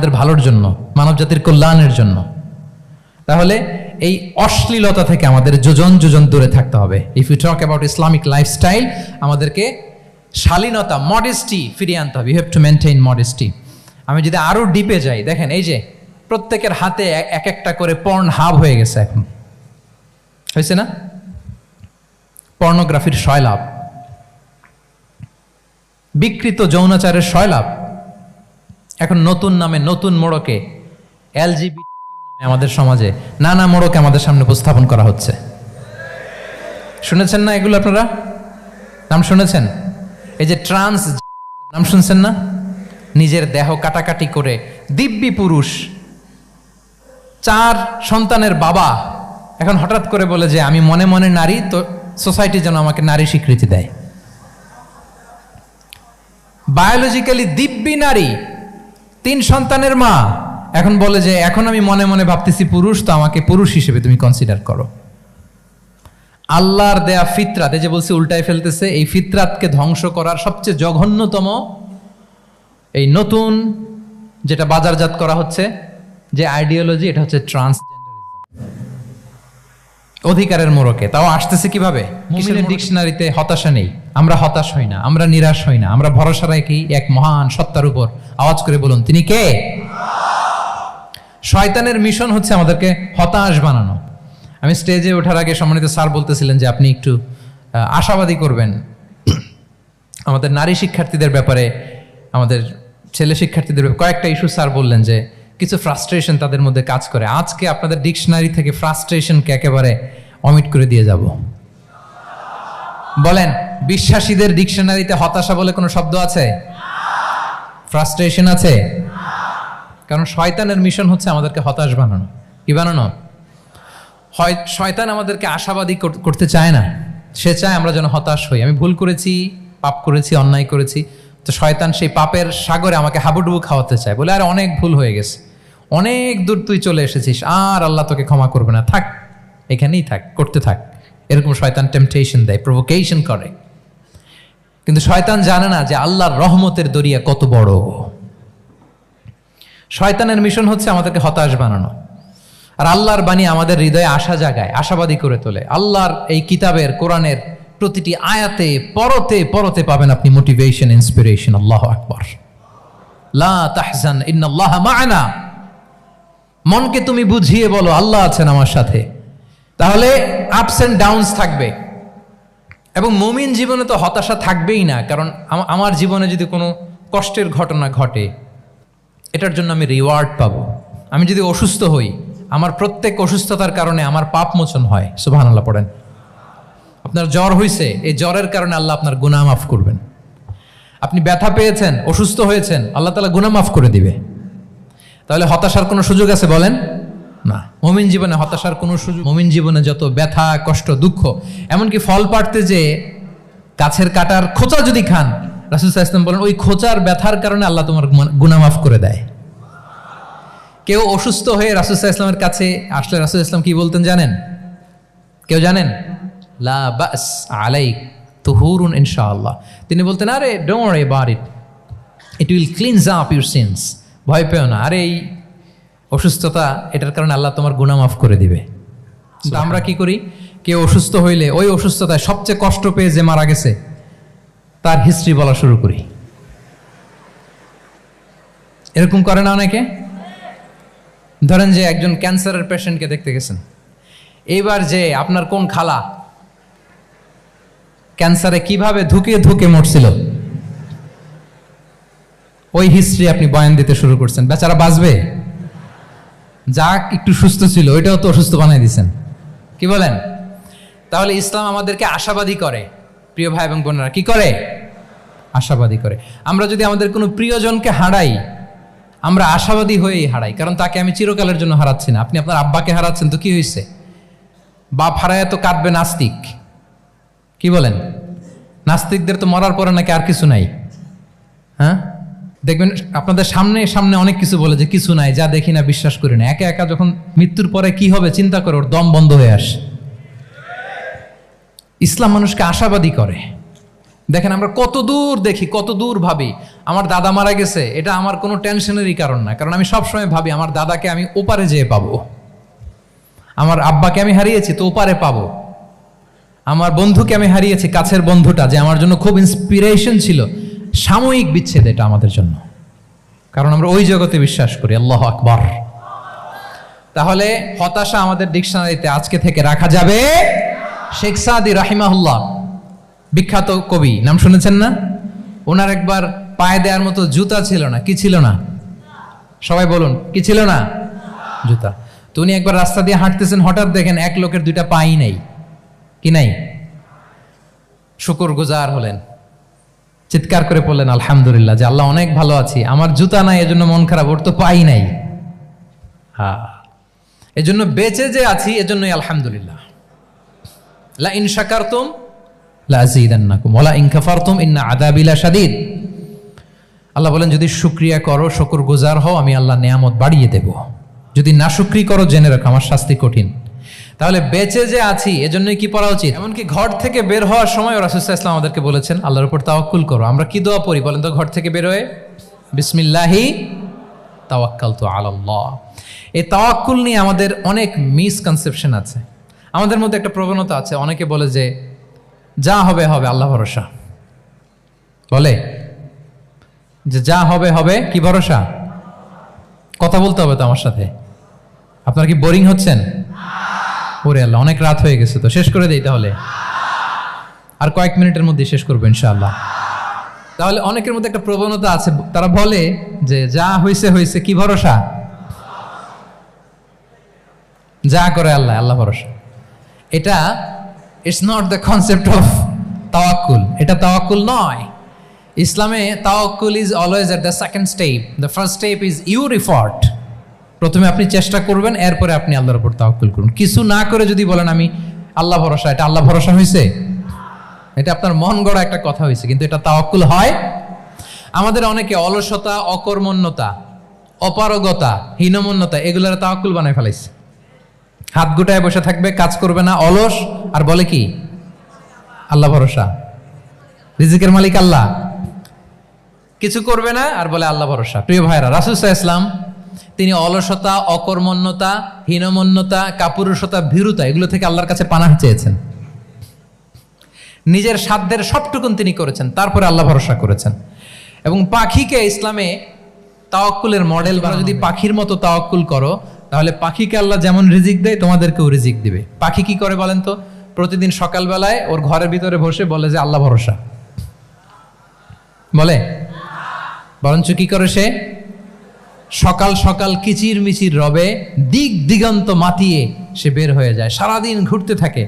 আমাদের ভালোর জন্য, মানব জাতির কল্যাণের জন্য। তাহলে এই অশ্লীলতা থেকে আমাদের যোজন যোজন দূরে থাকতে হবে। If you talk about Islamic lifestyle, আমাদেরকে শালীনতা, মডেস্টি ফিরিয়ে আনতে হবে। You have to maintain modesty. আমি যদি আরো ডিপে যাই, দেখেন এই যে প্রত্যেকের হাতে এক একটা করে পর্ন হাব হয়ে গেছে এখন, হয়েছে না? পর্নোগ্রাফির সয়লাভ, বিকৃত যৌনাচারের সয়লাভ, এখন নতুন নামে নতুন মোড়কে এলজিবিটি আমাদের সমাজে নানা মোড়কে আমাদের সামনে উপস্থাপন করা হচ্ছে। শুনেছেন না এগুলো? আপনারা নাম শুনেছেন? এই যে ট্রান্স নাম শুনছেন না? নিজের দেহ কাটাকাটি করে দিব্যি পুরুষ, 4 সন্তানের বাবা, এখন হঠাৎ করে বলে যে আমি মনে মনে নারী, তো সোসাইটি যেন আমাকে নারী স্বীকৃতি দেয়। বায়োলজিক্যালি দিব্যি নারী, 3 সন্তানের মা, এখন বলে যে এখন আমি মনে মনে ভাবতেছি পুরুষ, তো আমাকে পুরুষ হিসেবে তুমি কনসিডার করো। আল্লাহর দেয়া ফিতরাত, এই যে বলছে উল্টায় ফেলতেছে, এই ফিতরাতকে ধ্বংস করার সবচেয়ে জঘন্যতম এই নতুন যেটা বাজারজাত করা হচ্ছে যে আইডিওলজি, এটা হচ্ছে ট্রান্সজেন্ডারিজম। অধিকারের মোড়কে তাও আসতেছে কিভাবে? মুমিনের ডিকশনারিতে হতাশা নেই, আমরা হতাশ হই না, আমরা নিরাশ হই না, আমরা ভরসা রাখি এক মহান সত্তার উপর। আওয়াজ করে বলুন, তিনি কে? শয়তানের মিশন হচ্ছে আমাদেরকে হতাশ বানানো। আমি স্টেজে ওঠার আগে সম্মানিত স্যার বলতেছিলেন যে আপনি একটু আশাবাদী করবেন আমাদের নারী শিক্ষার্থীদের ব্যাপারে, আমাদের ছেলে শিক্ষার্থীদের ব্যাপারে। কয়েকটা ইস্যু স্যার বললেন যে কিছু ফ্রাস্ট্রেশন তাদের মধ্যে কাজ করে। আজকে আপনাদের ডিকশনারি থেকে ফ্রাস্ট্রেশনকে একেবারে অমিট করে দিয়ে যাব। বলেন, বিশ্বাসীদের ডিকশনারিতে হতাশা বলে কোনো শব্দ আছে? ফ্রাস্ট্রেশন আছে? কারণ শয়তানের মিশন হচ্ছে আমাদেরকে হতাশ বানানো। কি বানানো? শয়তান আমাদেরকে আশাবাদী করতে চায় না, সে চায় আমরা যেন হতাশ হই। আমি ভুল করেছি, পাপ করেছি, অন্যায় করেছি, তো শয়তান সেই পাপের সাগরে আমাকে হাবুডুবু খাওয়াতে চায়, বলে আর অনেক ভুল হয়ে গেছে, অনেক দূর তুই চলে এসেছিস, আর আল্লাহ তোকে ক্ষমা করবে না, থাক এখানেই থাক, করতে থাক। এরকম শয়তান টেম্পটেশন দেয়, প্রভোকেশন করে। কিন্তু শয়তান জানে না যে আল্লাহর রহমতের দরিয়া কত বড়। শয়তানের মিশন হচ্ছে আমাদেরকে হতাশ বানানো, আর আল্লাহর বাণী আমাদের হৃদয়ে আশা জাগায়, আশাবাদী করে তোলে। আল্লাহর এই কিতাবের, কোরআনের প্রতিটি আয়াতে পরতে পরতে পাবেন আপনি মোটিভেশন, ইন্সপিরেশন। আল্লাহু আকবার। লা তাহজান ইন্নাল্লাহা মা'ানা। মনকে তুমি বুঝিয়ে বলো আল্লাহ আছেন আমার সাথে। তাহলে আপস এন্ড ডাউনস থাকবে, এবং মুমিন জীবনে তো হতাশা থাকবেই না। কারণ আমার জীবনে যদি কোনো কষ্টের ঘটনা ঘটে, এটার জন্য আমি রিওয়ার্ড পাবো। আমি যদি অসুস্থ হই, আমার প্রত্যেক অসুস্থতার কারণে আমার পাপ মোচন হয়। সুবহানাল্লাহ পড়েন। আপনার জ্বর হয়েছে, এই জ্বরের কারণে আল্লাহ আপনার গুনাহ মাফ করবেন। আপনি ব্যথা পেয়েছেন, অসুস্থ হয়েছেন, আল্লাহ তাআলা গুনাহ মাফ করে দিবে। তাহলে হতাশার কোনো সুযোগ আছে বলেন? না। মুমিন জীবনে হতাশার কোনো সুযোগ। মুমিন জীবনে যত ব্যথা, কষ্ট, দুঃখ, এমনকি ফল পাড়তে যে গাছের কাটার খোঁচা যদি খান, রাসূল সাল্লাল্লাহু আলাইহি ওয়াসাল্লাম বলেন ওই খোঁচার ব্যথার কারণে আল্লাহ তোমার গুনাহ মাফ করে দেয়। কেউ অসুস্থ হয়ে রাসূল সাল্লাল্লাহু আলাইহি ওয়াসাল্লামের কাছে আসলে রাসূল সাল্লাল্লাহু আলাইহি ওয়াসাল্লাম কি বলতেন জানেন? কেউ জানেন? লা বাস আলাইক তুহুরুন ইনশাআল্লাহ। তিনি বলতেন, আরে don't worry about it, it will cleanse up your scenes. ভয় পেও না, আরে এই অসুস্থতা, এটার কারণে আল্লাহ তোমার গুনাহ মাফ করে দিবে। কিন্তু আমরা কি করি? কেউ অসুস্থ হইলে ওই অসুস্থতায় সবচেয়ে কষ্ট পেয়ে যে মারা গেছে তার হিস্ট্রি বলা শুরু করি। এরকম করে না অনেকে? ধরেন যে একজন ক্যান্সারের পেশেন্টকে দেখতে গেছেন, এইবার যে আপনার কোন খালা ক্যান্সারে কিভাবে ধুকে ধুকে মরছিল, ওই হিস্ট্রি আপনি বয়ান দিতে শুরু করছেন। বেচারা বাঁচবে? যা একটু সুস্থ ছিল ওইটাও তো অসুস্থ বানাই দিচ্ছেন। কি বলেন? তাহলে ইসলাম আমাদেরকে আশাবাদী করে। প্রিয় ভাই এবং বোনেরা, কি করে? আশাবাদী করে। আমরা যদি আমাদের কোনো প্রিয়জনকে হারাই, আমরা আশাবাদী হয়েই হারাই, কারণ তাকে আমি চিরকালের জন্য হারাচ্ছি না। আপনি আপনার আব্বাকে হারাচ্ছেন, তো কি হয়েছে? বাপ হারায় তো কাঁদবে নাস্তিক। কি বলেন? নাস্তিকদের তো মরার পরে নাকি আর কিছু নাই। হ্যাঁ, দেখবেন আপনাদের সামনে সামনে অনেক কিছু বলে যে কিছু নাই, যা দেখি না, বিশ্বাস করি না। একা একা যখন মৃত্যুর পরে কি হবে চিন্তা করে ওর দম বন্ধ হয়ে আসে। ইসলাম মানুষকে আশাবাদী করে। দেখেন আমরা কত দূর দেখি, কত দূর ভাবি। আমার দাদা মারা গেছে, এটা আমার কোনো টেনশনেরই কারণ না, কারণ আমি সবসময় ভাবি আমার দাদাকে আমি ওপারে যেয়ে পাবো, আমার আব্বাকে আমি হারিয়েছি তো ওপারে পাবো, আমার বন্ধুকে আমি হারিয়েছি, কাছের বন্ধুটা যে আমার জন্য খুব ইন্সপিরেশন ছিল, সাময়িক বিচ্ছেদ এটা আমাদের জন্য, কারণ আমরা ওই জগতে বিশ্বাস করি। আল্লাহু আকবার। তাহলে হতাশা আমাদের ডিকশনারিতে আজকে থেকে রাখা যাবে। শেখ সাদি রাহিমাহুল্লাহ, বিখ্যাত কবি, নাম শুনেছেন না? ওনার একবার পায়ে দেওয়ার মতো জুতা ছিল না। কি ছিল না? সবাই বলুন, কি ছিল না? জুতা। তো উনি একবার রাস্তা দিয়ে হাঁটতেছেন, হঠাৎ দেখেন এক লোকের দুইটা পাই নাই। কি নাই? শুকরগুজার হলেন, চিৎকার করে বললেন আলহামদুলিল্লাহ, যে আল্লাহ অনেক ভালো আছি, আমার জুতা নাই এজন্য মন খারাপ, ওর তো পাই নাই। হ্যাঁ, এজন্য বেঁচে যে আছি এজন্যই আলহামদুলিল্লাহ। লা ইন শাকারতুম লা আযীদান্নাকুম ওয়া লা ইন কাফারতুম ইন্না আযাবি লাশাদীদ। আল্লাহ বলেন যদি শুকরিয়া করো, শুকরগুজার হও, আমি আল্লাহ নিয়ামত বাড়িয়ে দেব। যদি নাশুকরি করো, জেনে রাখো আমার শাস্তি কঠিন। তাহলে বেঁচে যে আছি এজন্যই কি পড়া উচিত? এমনকি ঘর থেকে বের হওয়ার সময় রাসূল সাল্লাল্লাহু আলাইহি ওয়াসাল্লাম আমাদেরকে বলেছেন আল্লাহর উপর তাওয়াক্কুল করো। আমরা কি দোয়া পড়ি বলেন তো ঘর থেকে বের হয়ে? বিসমিল্লাহি তাওয়াক্কালতু আলাল্লাহ। এই তাওয়াক্কুল নিয়ে আমাদের অনেক মিসকনসেপশন আছে। আমাদের মধ্যে একটা প্রবণতা আছে, অনেকে বলে যে যা হবে হবে, আল্লাহ ভরসা। বলে যে যা হবে হবে, কি ভরসা? কথা বলতে হবে তো আমার সাথে। আপনারা কি বোরিং হচ্ছেন? ওরে আল্লাহ, অনেক রাত হয়ে গেছে, তো শেষ করে দেই তাহলে। আর কয়েক মিনিটের মধ্যে শেষ করবো ইনশাআল্লাহ। তাহলে অনেকের মধ্যে একটা প্রবণতা আছে, তারা বলে যে যা হয়েছে হয়েছে, কি ভরসা? যা করে আল্লাহ, আল্লাহ ভরসা। এটা it's not the concept of তাওয়াক্কুল। এটা তাওয়াক্কুল নয়। ইসলামে তাওয়াক্কুল is always at the second step. The first step is your effort. প্রথমে আপনি চেষ্টা করবেন, এরপরে আপনি আল্লাহর উপর তাওয়াক্কুল করুন। কিছু না করে যদি বলেন আমি আল্লাহ ভরসা, এটা আল্লাহ ভরসা হয়েছে? এটা আপনার মন গড়া একটা কথা হয়েছে, কিন্তু এটা তাওয়াক্কুল হয়? আমাদের অনেকে অলসতা, অকর্মণ্যতা, অপারগতা, হীনমন্যতা এগুলোর তাওয়াক্কুল বানায় ফেলাইছে। হাত গুটায় বসে থাকবে, কাজ করবে না, অলস, আর বলে কি আল্লাহ ভরসা। রিজিকের মালিক আল্লাহ, কিছু করবে না আর বলে আল্লাহ ভরসা। প্রিয় ভাইরা, রাসূল সাল্লাল্লাহু আলাইহি ওয়াসাল্লাম তিনি অলসতা, অকর্মণ্যতা, হীনমন্যতা, কাপুরুষতা, ভীরুতা এগুলো থেকে আল্লাহর কাছে পানাহ চেয়েছেন। নিজের সাধ্যের সবটুকুন তিনি করেছেন, তারপরে আল্লাহ ভরসা করেছেন। এবং পাখিকে ইসলামে তাওয়াক্কুলের মডেল বানানো। যদি পাখির মতো তাওয়াক্কুল করো, তাহলে পাখিকে আল্লাহ যেমন রিজিক দেয় তোমাদেরকেও রিজিক দিবে। পাখি কি করে বলেন তো? প্রতিদিন সকালবেলায় ওর ঘরের ভিতরে বসে বলে যে আল্লাহ ভরসা। বলে? বরঞ্চ কি করে সে? সকাল সকাল কিচির মিচির রবে, দিক দিগন্ত মাতিয়ে সে বের হয়ে যায়, সারাদিন ঘুরতে থাকে।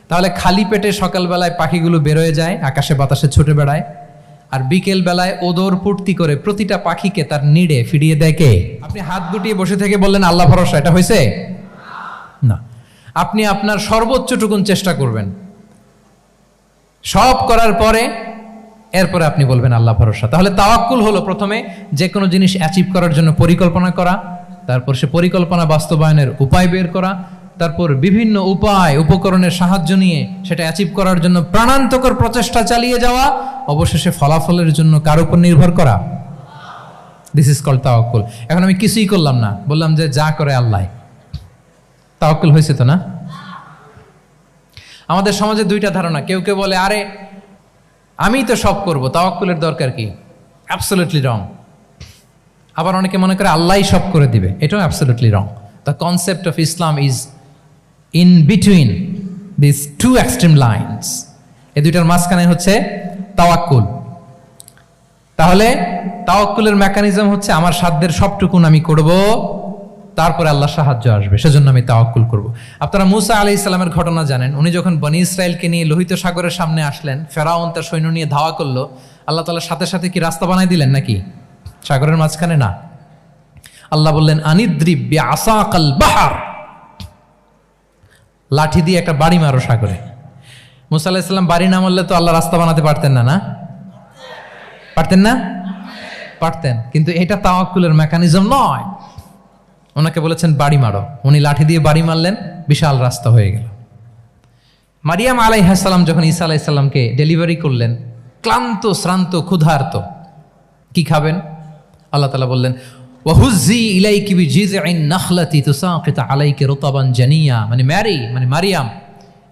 তাহলে খালি পেটে সকালবেলায় পাখিগুলো বের হয়ে যায়, আকাশে বাতাসে ছুটে বেড়ায়, আর বিকেল বেলায় ওদর পূর্তি করে প্রতিটা পাখিকে তার নিড়ে ফিরিয়ে দেয় কে? আপনি হাত গুটিয়ে বসে থেকে বললেন আল্লাহ ভরসা, এটা হয়েছে না। আপনি আপনার সর্বোচ্চটুকুন চেষ্টা করবেন, সব করার পরে এরপরে আপনি বলবেন আল্লাহ ভরসা। তাহলে তাওয়াক্কুল হলো প্রথমে যে কোনো জিনিস অ্যাচিভ করার জন্য পরিকল্পনা করা, তারপর সে পরিকল্পনা বাস্তবায়নের উপায় বের করা, তারপর বিভিন্ন উপায় উপকরণের সাহায্য নিয়ে সেটা অ্যাচিভ করার জন্য প্রাণান্তকর প্রচেষ্টা চালিয়ে যাওয়া, অবশেষে ফলাফলের জন্য কার উপর নির্ভর করা। দিস ইজ কল্ড তাওয়াক্কুল। এখন আমি কিছুই করলাম না, বললাম যে যা করে আল্লাহ, তাওয়াক্কুল হয়েছে তো না? আমাদের সমাজে দুইটা ধারণা। কেউ কেউ বলে আরে আমি তো সব করব, তাওয়াক্কুলের দরকার কি? Absolutely wrong. আবার অনেকে মনে করে আল্লাহই সব করে দিবে, এটাও absolutely wrong. The concept of Islam is in between this two extreme lines. এই দুইটার মাঝখানে হচ্ছে তাওয়াক্কুল। তাহলে তাওয়াক্কুলের মেকানিজম হচ্ছে আমার সাধ্যের সবটুকুন আমি করব, তারপরে আল্লাহ সাহায্য আসবে, সেজন্য আমি তাওয়াক্কুল করব। আপনারা মুসা আলাইহিস সালামের ঘটনা জানেন। উনি যখন বনি ইসরায়েলকে নিয়ে লোহিত সাগরের সামনে আসলেন, ফেরাউন তার সৈন্য নিয়ে ধাওয়া করলো, আল্লাহ তাআলা সাথে সাথে কি রাস্তা বানাই দিলেন নাকি? সাগরের মাঝখানে না। আল্লাহ বললেন আনিদ্রিব বিআসাকাল বাহর, লাঠি দিয়ে একটা বাড়ি মারো সাগরে। মুসা আলাইহিস সালাম বাড়ি না মারলে তো আল্লাহ রাস্তা বানাতে পারতেন না, না পারতেন না? পারতেন, কিন্তু এটা তাওয়াক্কুলের মেকানিজম নয়। ওনাকে বলেছেন বাড়ি মারো, উনি লাঠি দিয়ে বাড়ি মারলেন, বিশাল রাস্তা হয়ে গেল। মারিয়াম আলাইহিস সালাম যখন ঈসা আলাইহিস সালামকে ডেলিভারি করলেন, ক্লান্ত শ্রান্ত ক্ষুধার্ত, কি খাবেন? আল্লাহ তাআলা বললেন ওয়াহুজ্জি ইলাইকি বিজিযইন নাখলাতি তুসাকিত আলাইকি রুতাবান জানিয়া, মানে মারিয়াম,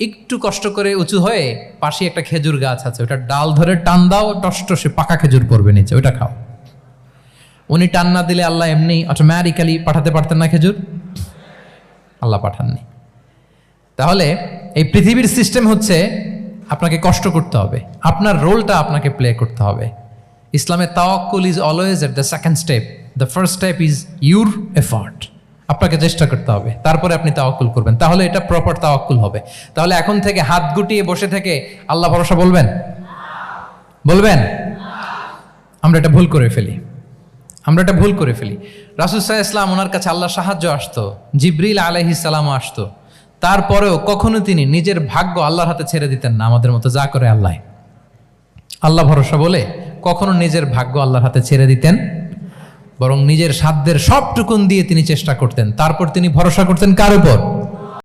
একটু কষ্ট করে উঁচু হয়ে পাশে একটা খেজুর গাছ আছে, ওটা ডাল ধরে টান দাও, টসটসে পাকা খেজুর পড়বে নিচে, ওটা খাও। উনি টান না দিলে আল্লাহ এমনি অটোমেটিক্যালি পাঠাতে পারতেন না খেজুর? আল্লাহ পাঠাননি। তাহলে এই পৃথিবীর সিস্টেম হচ্ছে আপনাকে কষ্ট করতে হবে, আপনার রোলটা আপনাকে প্লে করতে হবে। ইসলামে তাওয়াক্কুল is always at the second step, the first step is your effort. আপনাকে চেষ্টা করতে হবে, তারপরে আপনি তাওয়াক্কুল করবেন, তাহলে এটা প্রপার তাওয়াক্কুল হবে। তাহলে এখন থেকে হাত গুটিয়ে বসে থেকে আল্লাহ ভরসা বলবেন? আমরা এটা ভুল করে ফেলি। রাসূল সাল্লাল্লাহু আলাইহি ওয়াসাল্লাম, ওনার কাছে আল্লাহর সাহায্য আসতো, জিবরিল আলাইহিস সালামও আসতো, তারপরেও কখনো তিনি নিজের ভাগ্য আল্লাহর হাতে ছেড়ে দিতেন না। আমাদের মতো যা করে আল্লাহ ভরসা বলে কখনো নিজের ভাগ্য আল্লাহর হাতে ছেড়ে দিতেন, বরং নিজের সাধ্যের সবটুকুন দিয়ে তিনি চেষ্টা করতেন। তারপর তিনি ভরসা করতেন কার উপর?